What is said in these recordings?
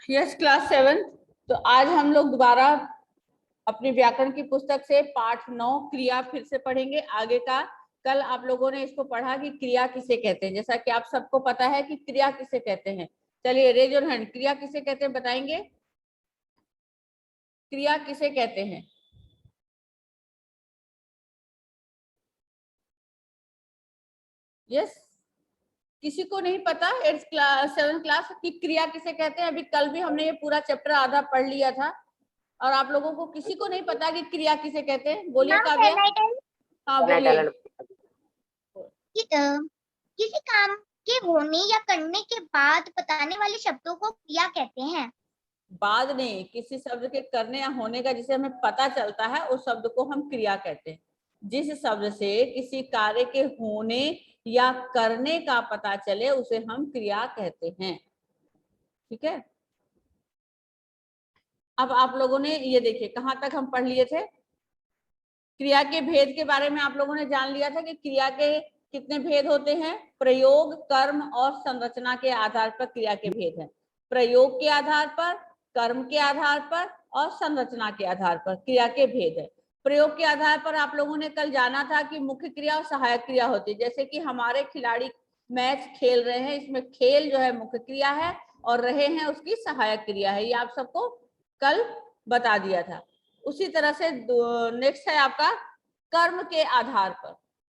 Yes class 7। तो आज हम लोग दोबारा अपनी व्याकरण की पुस्तक से पाठ 9 क्रिया फिर से पढ़ेंगे आगे का। कल आप लोगों ने इसको पढ़ा कि क्रिया किसे कहते हैं, जैसा कि आप सबको पता है कि क्रिया किसे कहते हैं। चलिए रेज योर हैंड, क्रिया किसे कहते हैं बताएंगे? क्रिया किसे कहते हैं? यस, किसी को नहीं पता 8th क्लास 7th क्लास की क्रिया किसे कहते हैं? अभी कल भी हमने ये पूरा चैप्टर आधा पढ़ लिया था और आप लोगों को किसी को नहीं पता कि क्रिया किसे कहते हैं? बोलिए काव्या। हाँ बोलिए। किसी काम के होने या करने के बाद बताने वाले शब्दों को क्रिया कहते हैं। बाद नहीं, किसी शब्द के करने या होने का जिसे हमें पता चलता है उस शब्द को हम क्रिया कहते हैं। जिस शब्द से किसी कार्य के होने या करने का पता चले उसे हम क्रिया कहते हैं। ठीक है, अब आप लोगों ने ये देखिए कहां तक हम पढ़ लिए थे। क्रिया के भेद के बारे में आप लोगों ने जान लिया था कि क्रिया के कितने भेद होते हैं। प्रयोग, कर्म और संरचना के आधार पर क्रिया के भेद हैं। प्रयोग के आधार पर, कर्म के आधार पर और संरचना के आधार पर क्रिया के भेद है। प्रयोग के आधार पर आप लोगों ने कल जाना था कि मुख्य क्रिया और सहायक क्रिया होती है। जैसे कि हमारे खिलाड़ी मैच खेल रहे हैं, इसमें खेल जो है मुख्य क्रिया है और रहे हैं उसकी सहायक क्रिया है। ये आप सबको कल बता दिया था। उसी तरह से नेक्स्ट है आपका कर्म के आधार पर।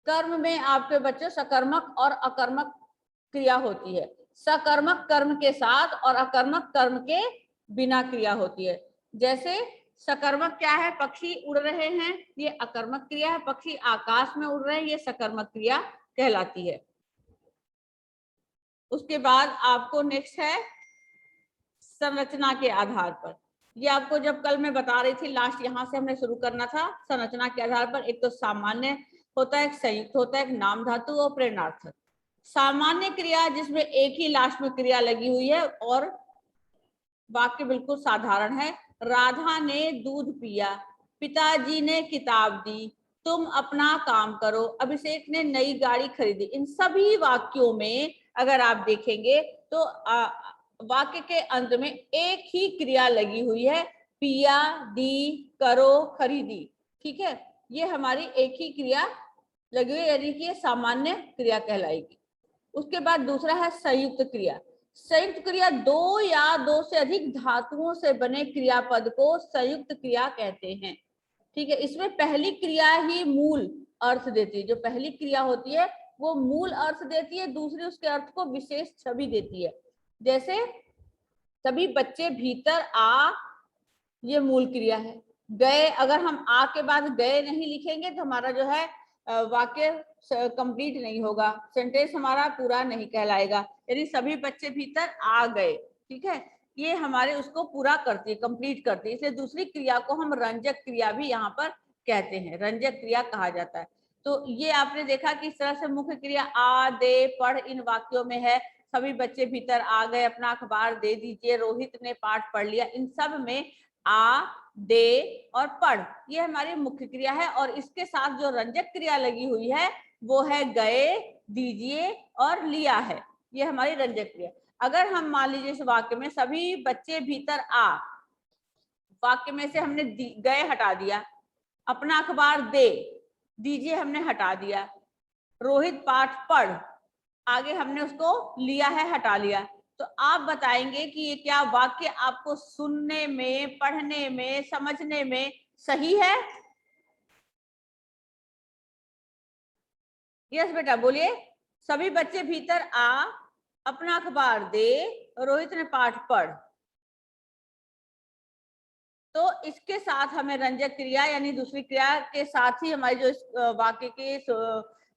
कर्म में आपके बच्चों सकर्मक और अकर्मक क्रिया होती है। सकर्मक कर्म के साथ और अकर्मक कर्म के बिना क्रिया होती है। जैसे सकर्मक क्या है? पक्षी उड़ रहे हैं, ये अकर्मक क्रिया है। पक्षी आकाश में उड़ रहे हैं, ये सकर्मक क्रिया कहलाती है। उसके बाद आपको नेक्स्ट है संरचना के आधार पर। ये आपको जब कल मैं बता रही थी लास्ट, यहां से हमने शुरू करना था। संरचना के आधार पर एक तो सामान्य होता है, एक संयुक्त होता है, एक नाम धातु और प्रेरणार्थक। सामान्य क्रिया जिसमें एक ही लास्ट में क्रिया लगी हुई है और वाक्य बिल्कुल साधारण है। राधा ने दूध पिया, पिताजी ने किताब दी, तुम अपना काम करो, अभिषेक ने नई गाड़ी खरीदी। इन सभी वाक्यों में अगर आप देखेंगे तो वाक्य के अंत में एक ही क्रिया लगी हुई है, पिया, दी, करो, खरीदी। ठीक है, ये हमारी एक ही क्रिया लगी हुई, यानी कि ये सामान्य क्रिया कहलाएगी। उसके बाद दूसरा है संयुक्त क्रिया। संयुक्त क्रिया दो या दो से अधिक धातुओं से बने क्रियापद को संयुक्त क्रिया कहते हैं। ठीक है, इसमें पहली क्रिया ही मूल अर्थ देती है। जो पहली क्रिया होती है वो मूल अर्थ देती है, दूसरी उसके अर्थ को विशेष छवि देती है। जैसे सभी बच्चे भीतर आ, ये मूल क्रिया है। गए, अगर हम आ के बाद गए नहीं लिखेंगे तो हमारा जो है वाक्य कंप्लीट नहीं होगा, सेंटेंस हमारा पूरा नहीं कहलाएगा। यानी सभी बच्चे भीतर आ गए, ठीक है, ये हमारे उसको पूरा करती है, कंप्लीट करती है। इसलिए दूसरी क्रिया को हम रंजक क्रिया भी यहाँ पर कहते हैं, रंजक क्रिया कहा जाता है। तो ये आपने देखा कि इस तरह से मुख्य क्रिया आ, दे, पढ़ इन वाक्यों में है। सभी बच्चे भीतर आ गए, अपना अखबार दे दीजिए, रोहित ने पाठ पढ़ लिया। इन सब में आ, दे और पढ़ ये हमारी मुख्य क्रिया है। और इसके साथ जो रंजक क्रिया लगी हुई है वो है गए, दीजिए और लिया है, ये हमारी रंजक क्रिया। अगर हम मान लीजिए इस वाक्य में सभी बच्चे भीतर आ, वाक्य में से हमने गए हटा दिया, अपना अखबार दे, दीजिए हमने हटा दिया, रोहित पाठ पढ़ आगे हमने उसको लिया है, हटा लिया। तो आप बताएंगे कि ये क्या वाक्य आपको सुनने में, पढ़ने में, समझने में सही है? यस बेटा बोलिए। सभी बच्चे भीतर आ, अपना अखबार दे, रोहित ने पाठ पढ़। तो इसके साथ हमें रंजक क्रिया यानी दूसरी क्रिया के साथ ही हमारे जो वाक्य के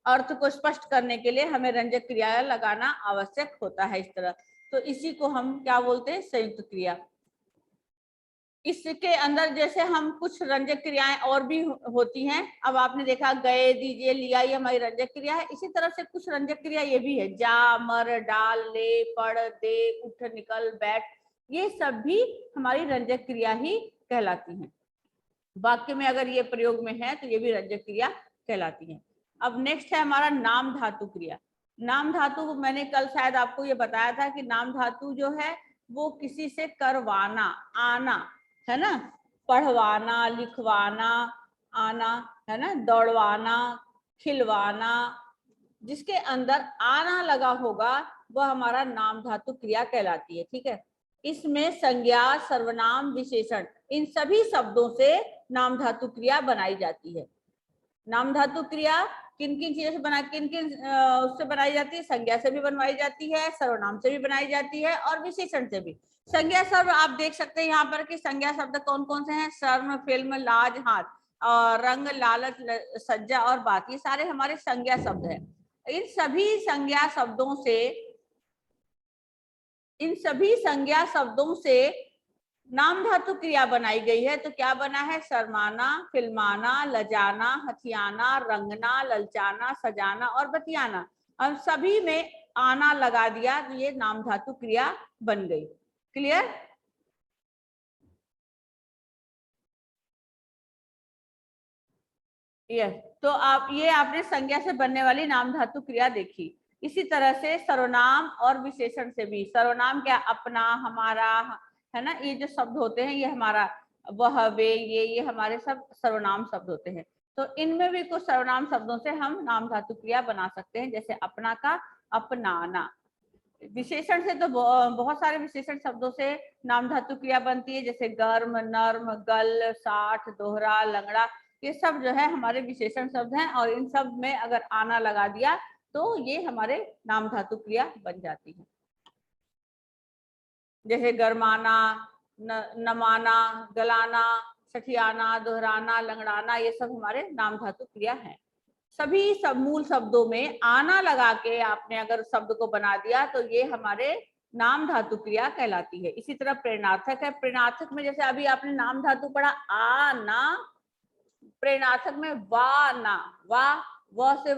अर्थ को स्पष्ट करने के लिए हमें रंजक क्रिया लगाना आवश्यक होता है। इस तरह तो इसी को हम क्या बोलते हैं? संयुक्त क्रिया। इसके अंदर जैसे हम कुछ रंजक क्रियाएं और भी होती हैं। अब आपने देखा गए, दीजिए, लिया, ये हमारी रंजक क्रिया है। इसी तरह से कुछ रंजक क्रिया ये भी है, जा, मर, डाल, ले, पढ़, दे, उठ, निकल, बैठ, ये सब भी हमारी रंजक क्रिया ही कहलाती हैं। वाक्य में अगर ये प्रयोग में है तो ये भी रंजक क्रिया कहलाती है। अब नेक्स्ट है हमारा नाम धातु क्रिया। नाम धातु मैंने कल शायद आपको ये बताया था कि नाम धातु जो है वो किसी से करवाना, आना, है ना, पढ़वाना, लिखवाना, आना, है ना, दौड़वाना, खिलवाना, जिसके अंदर आना लगा होगा वह हमारा नाम धातु क्रिया कहलाती है। ठीक है, इसमें संज्ञा, सर्वनाम, विशेषण, इन सभी शब्दों से नाम धातु क्रिया बनाई जाती है। नाम धातु क्रिया किन किन चीजों से किन किन उससे बनाई जाती है? संज्ञा से भी बनवाई जाती है, सर्वनाम से भी बनाई जाती है और विशेषण से भी। संज्ञा शब्द आप देख सकते हैं यहाँ पर कि संज्ञा शब्द कौन कौन से हैं? शर्म, फिल्म, लाज, हाथ, और रंग, लालच, सज्जा और बात, ये सारे हमारे संज्ञा शब्द हैं। इन सभी संज्ञा शब्दों से नाम धातु क्रिया बनाई गई है। तो क्या बना है? शर्माना, फिल्माना, लजाना, हथियाना, रंगना, ललचाना, सजाना और बतियाना। अब सभी में आना लगा दिया तो ये नाम धातु क्रिया बन गई। क्लियर? यस, तो आप ये आपने संज्ञा से बनने वाली नाम धातु क्रिया देखी। इसी तरह से सर्वनाम और विशेषण से भी। सर्वनाम क्या? अपना, हमारा, है ना, ये जो शब्द होते हैं ये हमारा, वह, वे, ये हमारे सब सर्वनाम शब्द होते हैं। तो इनमें भी कुछ सर्वनाम शब्दों से हम नाम धातु क्रिया बना सकते हैं, जैसे अपना का अपनाना। विशेषण से तो बहुत सारे विशेषण शब्दों से नाम धातु क्रिया बनती है, जैसे गर्म, नर्म, गल, साठ, दोहरा, लंगड़ा, ये सब जो है हमारे विशेषण शब्द हैं। और इन सब में अगर आना लगा दिया तो ये हमारे नाम धातु क्रिया बन जाती है। जैसे गरमाना, नमाना, गलाना, सठियाना, दोहराना, लंगड़ाना, ये सब हमारे नाम धातु क्रिया हैं। सभी सब मूल शब्दों में आना लगा के आपने अगर शब्द को बना दिया तो ये हमारे नाम धातु क्रिया कहलाती है। इसी तरह प्रेरणार्थक है। प्रेरणार्थक में जैसे अभी आपने नाम धातु पढ़ा आना, प्रेरणार्थक में वाना, व से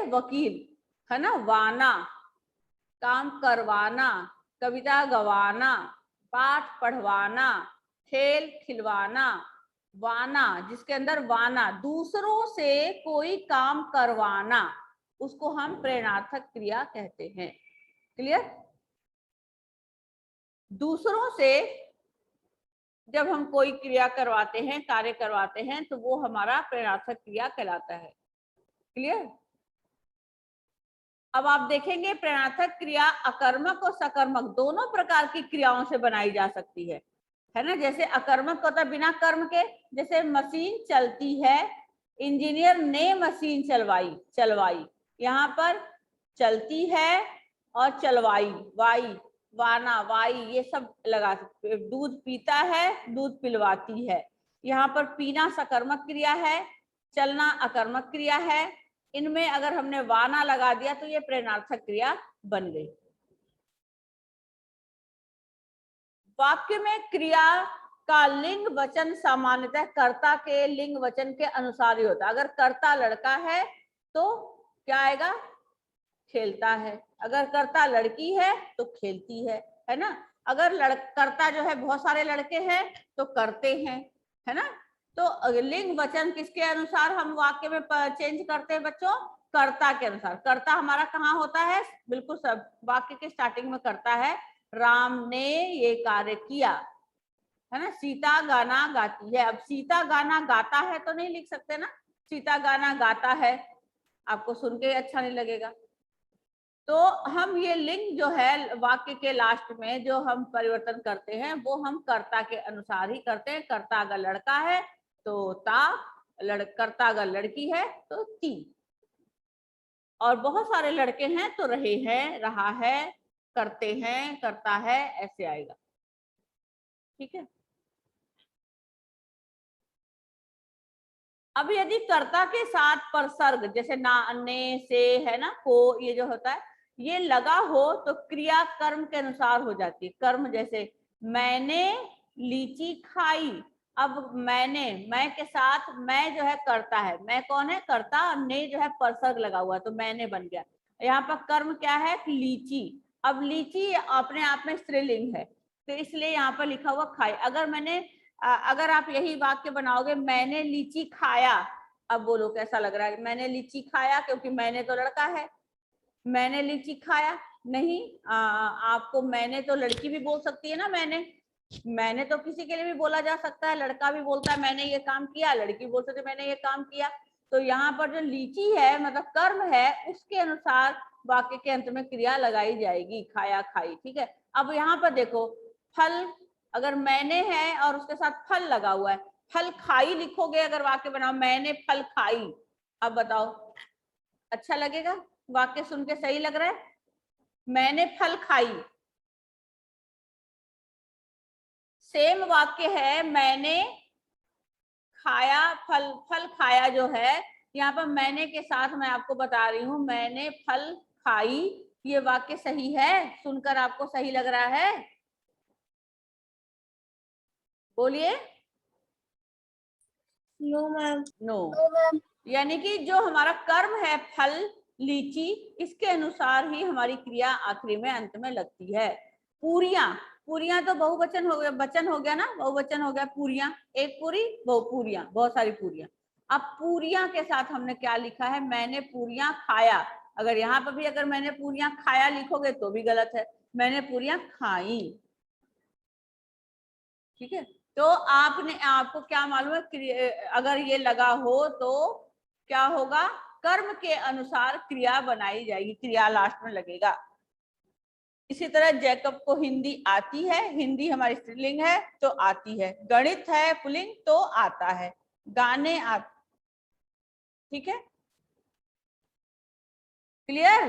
वकील, है ना, वाना, काम करवाना, कविता गवाना, पाठ पढ़वाना, खेल खिलवाना, वाना, जिसके अंदर वाना, दूसरों से कोई काम करवाना, उसको हम प्रेरणार्थक क्रिया कहते हैं। क्लियर? दूसरों से जब हम कोई क्रिया करवाते हैं, कार्य करवाते हैं, तो वो हमारा प्रेरणार्थक क्रिया कहलाता है। क्लियर? अब आप देखेंगे प्रेरणार्थक क्रिया अकर्मक और सकर्मक दोनों प्रकार की क्रियाओं से बनाई जा सकती है ना। जैसे अकर्मक होता है बिना कर्म के, जैसे मशीन चलती है, इंजीनियर ने मशीन चलवाई, यहाँ पर चलती है और चलवाई, वाई, वाना, वाई, ये सब लगा सकते। दूध पीता है, दूध पिलवाती है, यहाँ पर पीना सकर्मक क्रिया है, चलना अकर्मक क्रिया है। इनमें अगर हमने वाना लगा दिया तो ये प्रेरणार्थक क्रिया बन गई। वाक्य में क्रिया का लिंग वचन सामान्यतः कर्ता के लिंग वचन के अनुसार ही होता है। अगर कर्ता लड़का है तो क्या आएगा? खेलता है। अगर कर्ता लड़की है तो खेलती है ना। अगर कर्ता जो है बहुत सारे लड़के हैं तो करते हैं, है ना। तो लिंग वचन किसके अनुसार हम वाक्य में चेंज करते हैं बच्चों? कर्ता के अनुसार। कर्ता हमारा कहाँ होता है? बिल्कुल सब वाक्य के स्टार्टिंग में करता है। राम ने ये कार्य किया, है ना। सीता गाना गाती है। अब सीता गाना गाता है तो नहीं लिख सकते ना, सीता गाना गाता है, आपको सुन के अच्छा नहीं लगेगा। तो हम ये लिंग जो है वाक्य के लास्ट में जो हम परिवर्तन करते हैं वो हम कर्ता के अनुसार ही करते हैं। कर्ता अगर लड़का है तो ता, कर्ता अगर लड़की है तो ती, और बहुत सारे लड़के हैं तो रहे हैं, रहा है, करते हैं, करता है, ऐसे आएगा। ठीक है। अब यदि कर्ता के साथ परसर्ग जैसे ना, ने, से, है ना, को, ये जो होता है ये लगा हो तो क्रिया कर्म के अनुसार हो जाती है। कर्म जैसे मैंने लीची खाई। अब मैंने, मैं के साथ मैं जो है करता है, मैं कौन है? कर्ता, ने जो है परसर्ग लगा हुआ है तो मैंने बन गया। यहाँ पर कर्म क्या है? लीची। अब लीची अपने आप में स्त्रीलिंग है तो इसलिए यहाँ पर लिखा हुआ खाई। अगर आप यही वाक्य बनाओगे मैंने लीची खाया, अब बोलो कैसा लग रहा है? मैंने लीची खाया, क्योंकि मैंने तो लड़का है, मैंने लीची खाया। नहीं, आपको मैंने तो लड़की भी बोल सकती है ना, मैंने तो किसी के लिए भी बोला जा सकता है, लड़का भी बोलता है मैंने ये काम किया, लड़की बोल सकती है मैंने ये काम किया। तो यहाँ पर जो लीची है मतलब कर्म है, उसके अनुसार वाक्य के अंत में क्रिया लगाई जाएगी, खाया खाई। ठीक है, अब यहाँ पर देखो फल, अगर मैंने है और उसके साथ फल लगा हुआ है, फल खाई लिखोगे अगर वाक्य बनाओ, मैंने फल खाई, अब बताओ अच्छा लगेगा? वाक्य सुन के सही लग रहा है? मैंने फल खाई। सेम वाक्य है मैंने खाया फल, फल खाया जो है, यहाँ पर मैंने के साथ मैं आपको बता रही हूँ मैंने फल खाई, ये वाक्य सही है? सुनकर आपको सही लग रहा है? बोलिए। No ma'am. नो। यानी कि जो हमारा कर्म है फल लीची, इसके अनुसार ही हमारी क्रिया आखिरी में अंत में लगती है। पूरियां, पूरियां तो बहुवचन हो गया, वचन हो गया ना, बहुवचन हो गया पूरियां, एक पूरी बहु पूरियां, बहुत सारी पूरियां। अब पूरियां के साथ हमने क्या लिखा है? मैंने पूरियां खाया। अगर यहाँ पर भी अगर मैंने पूरियां खाया लिखोगे तो भी गलत है, मैंने पूरियां खाई। ठीक है, तो आपको क्या मालूम है, अगर ये लगा हो तो क्या होगा? कर्म के अनुसार क्रिया बनाई जाएगी, क्रिया लास्ट में लगेगा। इसी तरह जैकब को हिंदी आती है, हिंदी हमारी स्त्रीलिंग है तो आती है, गणित है पुल्लिंग तो आता है, गाने ठीक है, clear?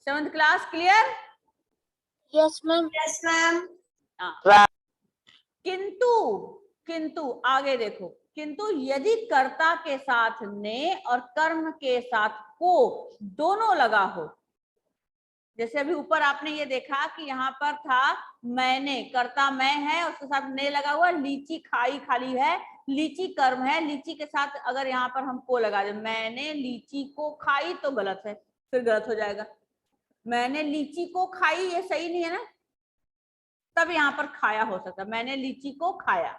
7th class clear? Yes ma'am. Yes ma'am. किंतु, किंतु आगे देखो, किंतु यदि कर्ता के साथ ने और कर्म के साथ को दोनों लगा हो, जैसे अभी ऊपर आपने ये देखा कि यहाँ पर था मैंने, कर्ता मैं है, उसके साथ ने लगा हुआ, लीची खाई खाली है, लीची कर्म है, लीची के साथ अगर यहाँ पर हम को लगा दे, मैंने लीची को खाई तो गलत है, फिर गलत हो जाएगा। मैंने लीची को खाई ये सही नहीं है ना, तब यहाँ पर खाया हो सकता है, मैंने लीची को खाया।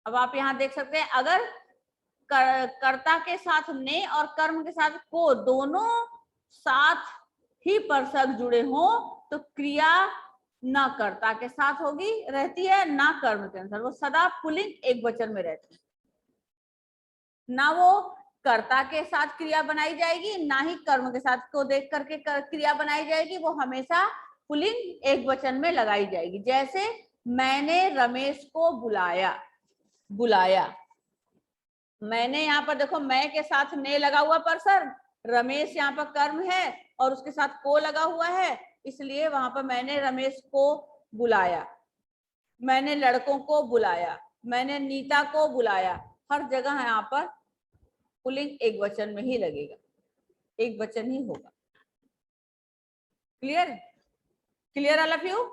अब आप यहाँ देख सकते हैं अगर कर्ता के साथ ने और कर्म के साथ को दोनों साथ ही परसक जुड़े हो तो क्रिया ना कर्ता के साथ होगी रहती है ना कर्म के अनुसार, वो सदा पुल्लिंग एक वचन में रहती है, ना वो कर्ता के साथ क्रिया बनाई जाएगी ना ही कर्म के साथ को देख करके क्रिया बनाई जाएगी, वो हमेशा पुल्लिंग एक वचन में लगाई जाएगी। जैसे मैंने रमेश को बुलाया, बुलाया, मैंने यहाँ पर देखो मैं के साथ ने लगा हुआ परसर, रमेश यहाँ पर कर्म है और उसके साथ को लगा हुआ है, इसलिए वहां पर मैंने रमेश को बुलाया, मैंने लड़कों को बुलाया, मैंने नीता को बुलाया, हर जगह यहाँ पर पुल्लिंग एक वचन में ही लगेगा, एक वचन ही होगा। Clear? Clear all of you?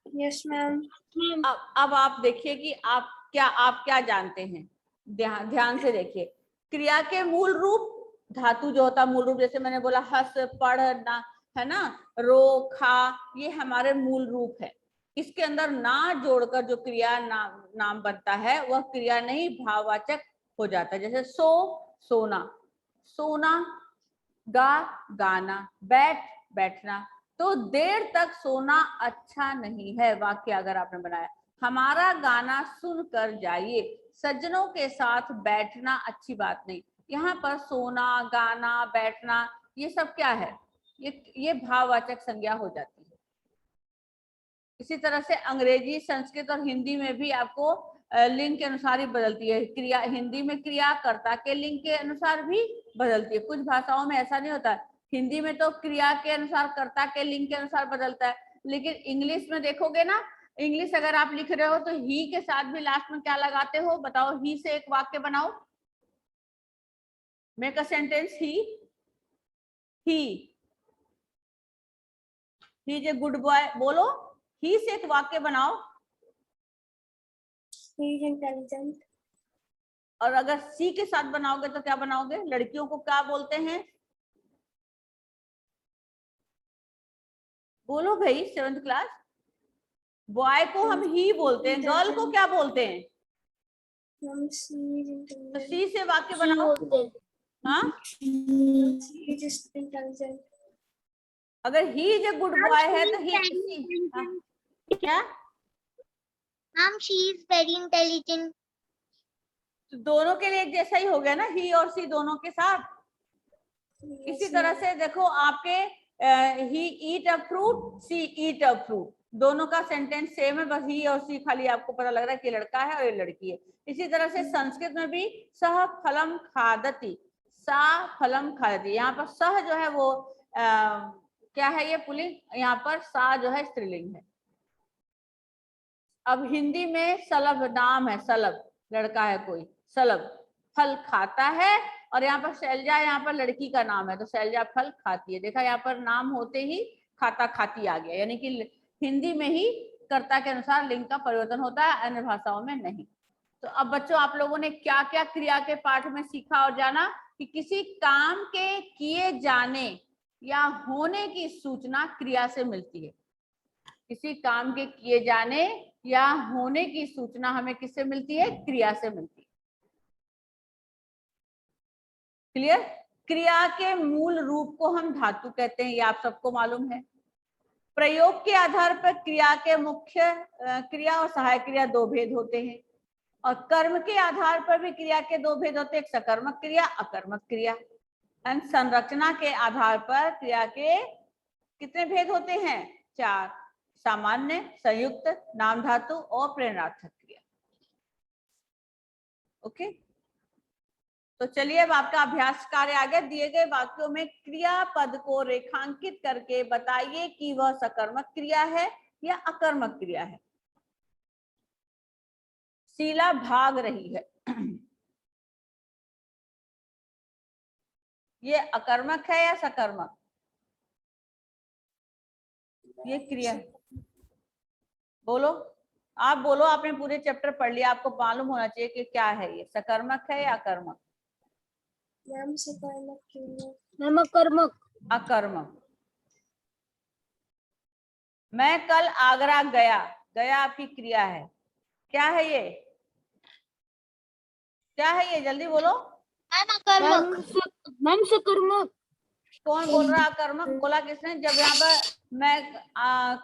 Yes ma'am. अब आप देखिए कि आप क्या जानते हैं, ध्यान से देखिए। क्रिया के मूल रूप, धातु जो होता है मूल रूप, जैसे मैंने बोला हंस पढ़ ना, है ना, रो खा, ये हमारे मूल रूप है। इसके अंदर ना जोड़कर जो क्रिया नाम बनता है वह क्रिया नहीं भाववाचक हो जाता है। जैसे सो सोना, सोना, गा गाना, बैठ बैठना। तो देर तक सोना अच्छा नहीं है, वाक्य अगर आपने बनाया, हमारा गाना सुनकर जाइए, सज्जनों के साथ बैठना अच्छी बात नहीं। यहाँ पर सोना, गाना, बैठना, ये सब क्या है? ये भाववाचक संज्ञा हो जाती है। इसी तरह से अंग्रेजी, संस्कृत और हिंदी में भी आपको लिंग के अनुसार ही बदलती है क्रिया। हिंदी में क्रिया कर्ता के लिंग के अनुसार भी बदलती है, कुछ भाषाओं में ऐसा नहीं होता। हिंदी में तो क्रिया के अनुसार कर्ता के लिंग के अनुसार बदलता है, लेकिन इंग्लिश में देखोगे ना, इंग्लिश अगर आप लिख रहे हो तो ही के साथ भी लास्ट में क्या लगाते हो बताओ? ही से एक वाक्य बनाओ, make a sentence. He is a good boy, बोलो ही से एक वाक्य बनाओ। He is intelligent. और अगर सी के साथ बनाओगे तो क्या बनाओगे? लड़कियों को क्या बोलते हैं? बोलो भाई, 7th क्लास। बॉय को हम ही बोलते हैं, गर्ल को क्या बोलते हैं? तो सी से वाक्य बनाओ। हाँ, He is intelligent. अगर he is a good boy है तो ही क्या, ma'am she is very intelligent. तो दोनों के लिए एक जैसा ही हो गया ना, ही और सी दोनों के साथ। इसी तरह से देखो आपके ही ईट a fruit, C eat a fruit, दोनों का सेंटेंस सेम है, बस ही और सी खाली आपको पता लग रहा है कि लड़का है और ये लड़की है। इसी तरह से संस्कृत में भी सह फलम खादति, सा फलम खादति, यहाँ पर सह जो है वो क्या है, ये पुल्लिंग, यहाँ पर सा जो है स्त्रीलिंग है। अब हिंदी में सलभ नाम है, सलभ लड़का है कोई, सलभ फल खाता है, और यहाँ पर शैलजा, यहाँ पर लड़की का नाम है तो शैलजा फल खाती है। देखा, यहाँ पर नाम होते ही खाता खाती आ गया, यानी कि हिंदी में ही कर्ता के अनुसार लिंग का परिवर्तन होता है, अन्य भाषाओं में नहीं। तो अब बच्चों आप लोगों ने क्या क्या क्रिया के पाठ में सीखा और जाना कि किसी काम के किए जाने या होने की सूचना क्रिया से मिलती है। किसी काम के किए जाने या होने की सूचना हमें किससे मिलती है, क्रिया से मिलती है। क्लियर। क्रिया के मूल रूप को हम धातु कहते हैं, ये आप सबको मालूम है। प्रयोग के आधार पर क्रिया के मुख्य क्रिया और सहायक क्रिया दो भेद होते हैं, और कर्म के आधार पर भी क्रिया के दो भेद होते हैं, एक सकर्मक क्रिया, अकर्मक क्रिया। एंड संरचना के आधार पर क्रिया के कितने भेद होते हैं, चार, सामान्य, संयुक्त, नाम धातु और प्रेरणार्थक क्रिया। ओके, तो चलिए अब आपका अभ्यास कार्य आ गया। दिए गए वाक्यों में क्रियापद को रेखांकित करके बताइए कि वह सकर्मक क्रिया है या अकर्मक क्रिया है। शीला भाग रही है, ये अकर्मक है या सकर्मक, ये क्रिया है? बोलो, आप बोलो, आपने पूरे चैप्टर पढ़ लिया, आपको मालूम होना चाहिए कि क्या है, ये सकर्मक है या अकर्मक। मैम सकर्मक क्यों? मैम अकर्मक। अकर्मक। मैं कल आगरा गया, गया आपकी क्रिया है, क्या है ये, क्या है ये, जल्दी बोलो। मैम अकर्मक। मैम सकर्मक। कौन बोल रहा अकर्मक, बोला किसने? जब यहाँ पर मैं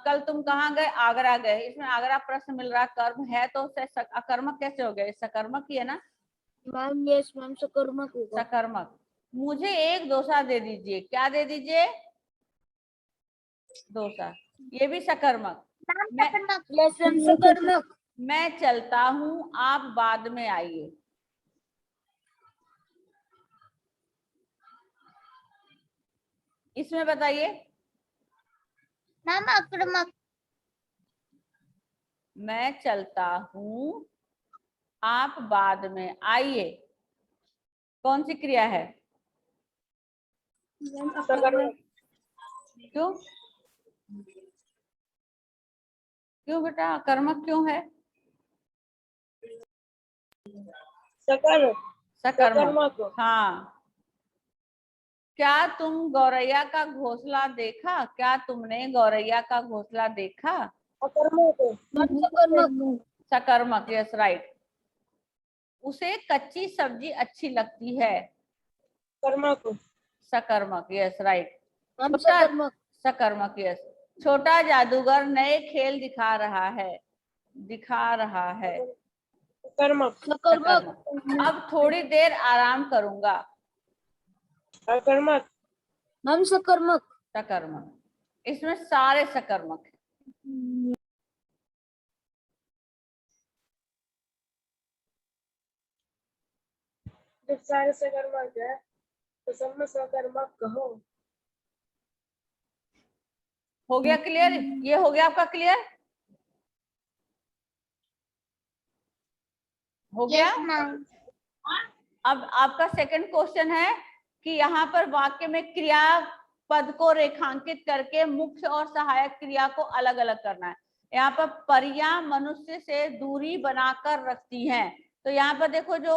कल तुम कहाँ गए, आगरा गए, इसमें आगरा प्रश्न मिल रहा, कर्म है तो अकर्मक कैसे हो गया, सकर्मक ही है ना। मैम यस मैम सकर्मक होगा। सकर्मक। मुझे एक डोसा दे दीजिए, क्या दे दीजिए, डोसा, ये भी सकर्मक। मैं चलता हूँ, आप बाद में आइए, इसमें बताइए। मैम अकर्मक। मैं चलता हूँ, आप बाद में आइए, कौन सी क्रिया है? क्यों, क्यों बेटा अकर्मक क्यों है? सकर्मक। हाँ, क्या तुम गौरैया का घोंसला देखा, क्या तुमने गौरैया का घोंसला देखा? सकर्मक, यस राइट। उसे कच्ची सब्जी अच्छी लगती है, सकर्मक, यस राइट। सकर्मक, यस। छोटा जादूगर नए खेल दिखा रहा है, दिखा रहा है, सकर्मक। अब थोड़ी देर आराम करूंगा, अकर्मक। मैम सकर्मक। सकर्मक। इसमें सारे सकर्मक है। जब सारे सकर्मक है तो सब में सकर्मक कहो। हो गया क्लियर, ये हो गया आपका क्लियर, हो गया। अब आपका सेकंड क्वेश्चन है कि यहाँ पर वाक्य में क्रिया पद को रेखांकित करके मुख्य और सहायक क्रिया को अलग अलग करना है। यहाँ पर परियां मनुष्य से दूरी बनाकर रखती हैं, तो यहाँ पर देखो जो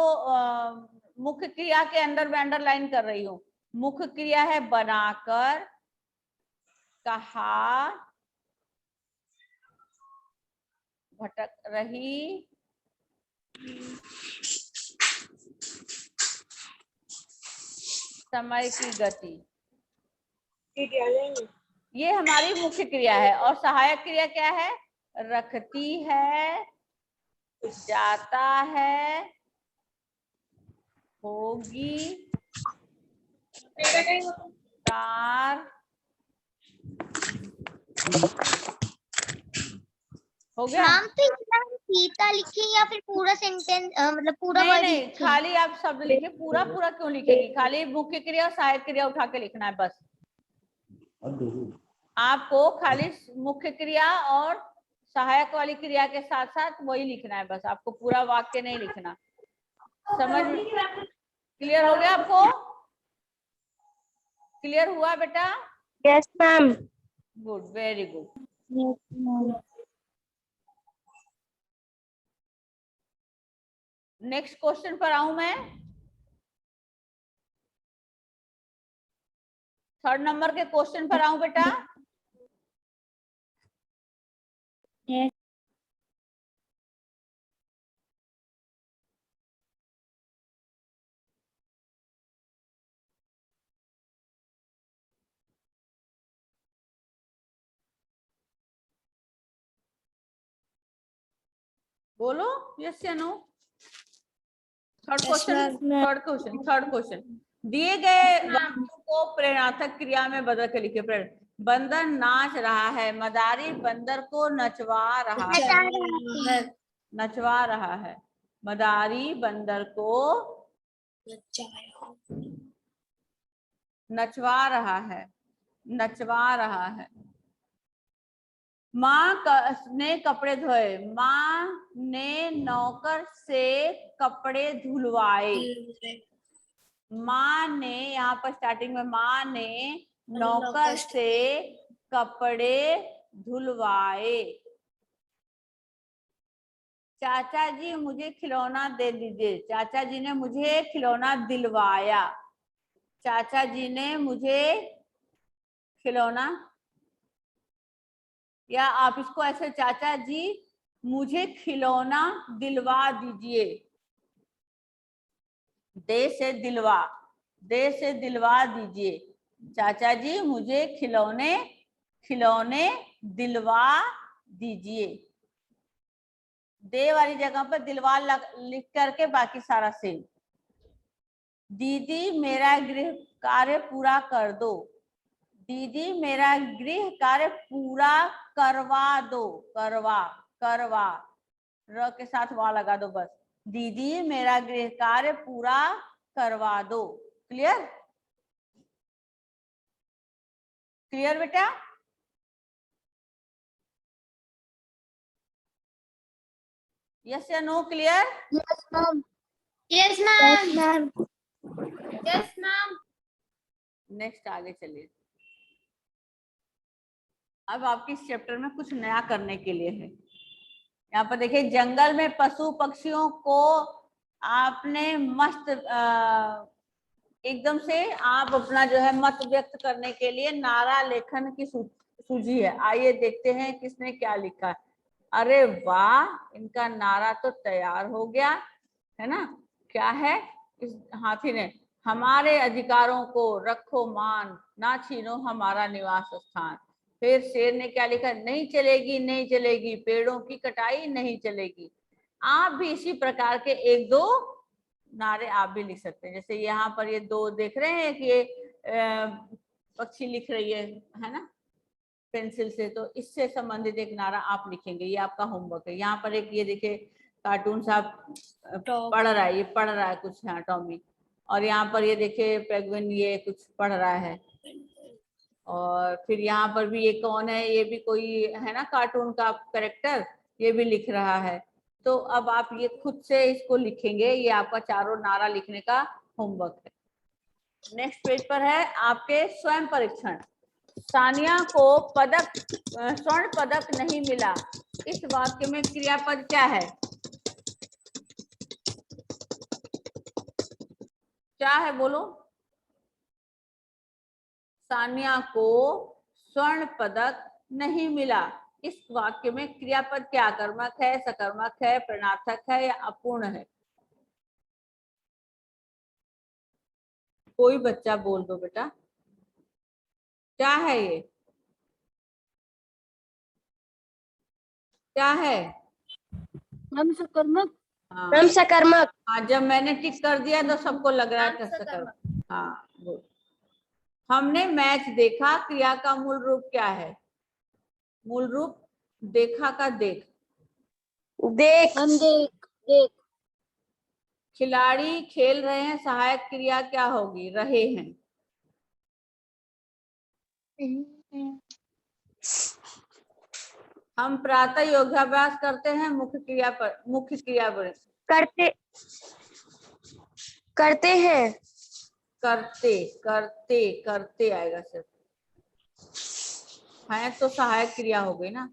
मुख्य क्रिया के अंदर मैं अंडरलाइन कर रही हूँ, मुख्य क्रिया है बनाकर, कहा, भटक रही, समय की गति। ये हमारी मुख्य क्रिया है। और सहायक क्रिया क्या है? रखती है, जाता है, होगी, रफ्तार, हो गया। मैम तो इतना हम सीता लिखे या फिर पूरा सेंटेंस मतलब पूरा नहीं वर्ड नहीं, लिखे? खाली आप शब्द लिखिए, पूरा पूरा क्यों लिखेगी? खाली मुख्य क्रिया और सहायक क्रिया उठा के लिखना है बस। आपको खाली मुख्य क्रिया और सहायक वाली क्रिया के साथ साथ वही लिखना है बस, आपको पूरा वाक्य नहीं लिखना। समझ में क्लियर हो गया आपको? क्लियर हुआ बेटा? Yes ma'am. Good, very good. Yes ma'am. Next question पर आऊं मैं। 3rd नंबर के क्वेश्चन पर आऊं बेटा। यस। बोलो यस या नो। थर्ड क्वेश्चन दिए गए वाक्यों को प्रेरणार्थक क्रिया में बदल के लिखिए। बंदर नाच रहा है, मदारी बंदर को नचवा रहा है। नचवा रहा है, मदारी बंदर को नचवा रहा है, नचवा रहा है। माँ ने कपड़े धोए, माँ ने नौकर से कपड़े धुलवाए। माँ ने, यहाँ पर स्टार्टिंग में माँ ने नौकर से कपड़े धुलवाए। चाचा जी मुझे खिलौना दे दीजिए, चाचा जी ने मुझे खिलौना दिलवाया। चाचा जी ने मुझे खिलौना, या आप इसको ऐसे, चाचा जी मुझे खिलौना दिलवा दीजिए। दे से दिलवा, दे से दिलवा दीजिए। चाचा जी मुझे खिलौने दिलवा दीजिए। दे वाली जगह पर दिलवा लिख करके बाकी सारा सेम। दीदी मेरा गृह कार्य पूरा कर दो, दीदी मेरा गृह कार्य पूरा करवा दो। करवा र के साथ वा लगा दो बस। दीदी मेरा गृह कार्य पूरा करवा दो। क्लियर? क्लियर बेटा? यस या no? Clear? Yes ma'am. Yes yes ma'am. Ma'am. Yes ma'am. Next आगे चलिए। अब आपके इस चैप्टर में कुछ नया करने के लिए है। यहाँ पर देखिए, जंगल में पशु पक्षियों को आपने मस्त एकदम से आप अपना जो है मत व्यक्त करने के लिए नारा लेखन की सूझी है। आइए देखते हैं किसने क्या लिखा है। अरे वाह, इनका नारा तो तैयार हो गया है ना। क्या है इस हाथी ने? हमारे अधिकारों को रखो मान, ना छीनो हमारा निवास स्थान। फिर शेर ने क्या लिखा? नहीं चलेगी नहीं चलेगी, पेड़ों की कटाई नहीं चलेगी। आप भी इसी प्रकार के एक दो नारे आप भी लिख सकते हैं। जैसे यहाँ पर ये दो देख रहे हैं कि ये पक्षी लिख रही है ना, पेंसिल से। तो इससे संबंधित एक नारा आप लिखेंगे, ये आपका होमवर्क है। यहाँ पर एक ये देखिए कार्टून साहब पढ़ रहा है, ये पढ़ रहा है कुछ, हाँ टॉमी। और यहाँ पर ये देखिए पेंगुइन ये कुछ पढ़ रहा है। और फिर यहाँ पर भी ये कौन है? ये भी कोई है ना कार्टून का कैरेक्टर, ये भी लिख रहा है। तो अब आप ये खुद से इसको लिखेंगे, ये आपका चारों नारा लिखने का होमवर्क है। नेक्स्ट पेज पर है आपके स्वयं परीक्षण। सानिया को स्वर्ण पदक नहीं मिला, इस वाक्य में क्रियापद क्या है? क्या है बोलो? सानिया को स्वर्ण पदक नहीं मिला, इस वाक्य में क्रियापद क्या? कर्मक है, सकर्मक है, प्रणर्थक है या अपूर्ण है? कोई बच्चा बोल दो बेटा, क्या है ये? क्या है? मैम सकर्मक। हाँ मैम सकर्मक। हाँ, जब मैंने टिक कर दिया तो सबको लग रहा है सकर्मक। हाँ गुड। हमने मैच देखा, क्रिया का मूल रूप क्या है? मूल रूप देखा का देख। देख। हम देख। देख। खिलाड़ी खेल रहे हैं, सहायक क्रिया क्या होगी? रहे हैं। हम प्रातः योगाभ्यास करते हैं, मुख्य क्रिया पर करते। करते हैं। करते करते करते आएगा सिर्फ, है तो सहायक क्रिया हो गई ना।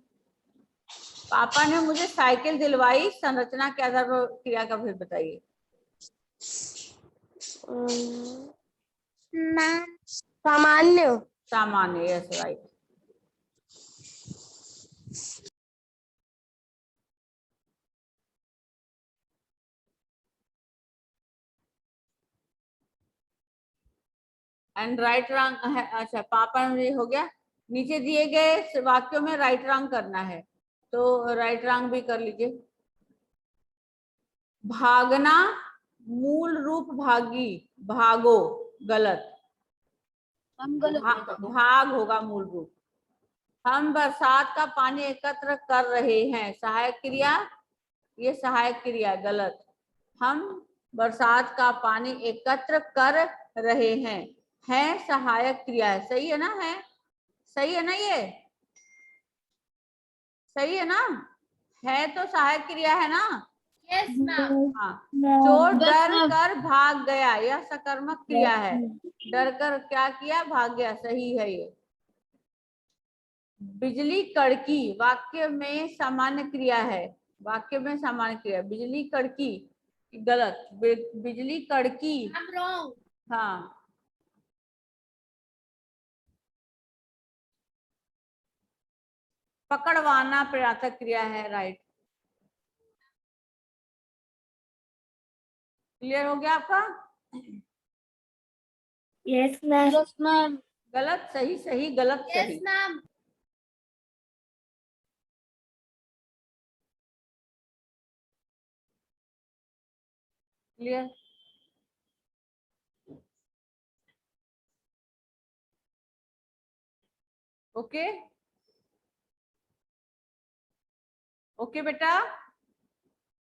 पापा ने मुझे साइकिल दिलवाई, संरचना के आधार पर क्रिया का फिर बताइए। मैम सामान्य। सामान्य, यस राइट। एंड राइट रंग है। अच्छा पापा ये हो गया। नीचे दिए गए वाक्यों में राइट रंग करना है, तो राइट रंग भी कर लीजिए। भागना मूल रूप भागी, भागो गलत। भाग होगा मूल रूप। हम बरसात का पानी एकत्र कर रहे हैं, सहायक क्रिया, ये सहायक क्रिया गलत। हम बरसात का पानी एकत्र कर रहे हैं, है सहायक क्रिया है। सही है ना? है सही है ना? ये सही है ना? है तो सहायक क्रिया है ना? Yes ma'am. हाँ। चोर डर कर भाग गया, यह सकर्मक क्रिया है। डर कर क्या किया? भाग गया, सही है ये। बिजली कड़की वाक्य में सामान्य क्रिया है, वाक्य में सामान्य क्रिया। बिजली कड़की गलत, बिजली कड़की। हाँ पकड़वाना प्रार्थक क्रिया है, राइट। क्लियर हो गया आपका? Yes ma'am. Yes ma'am. गलत सही, सही गलत सही। Yes ma'am. Clear? Okay okay बेटा।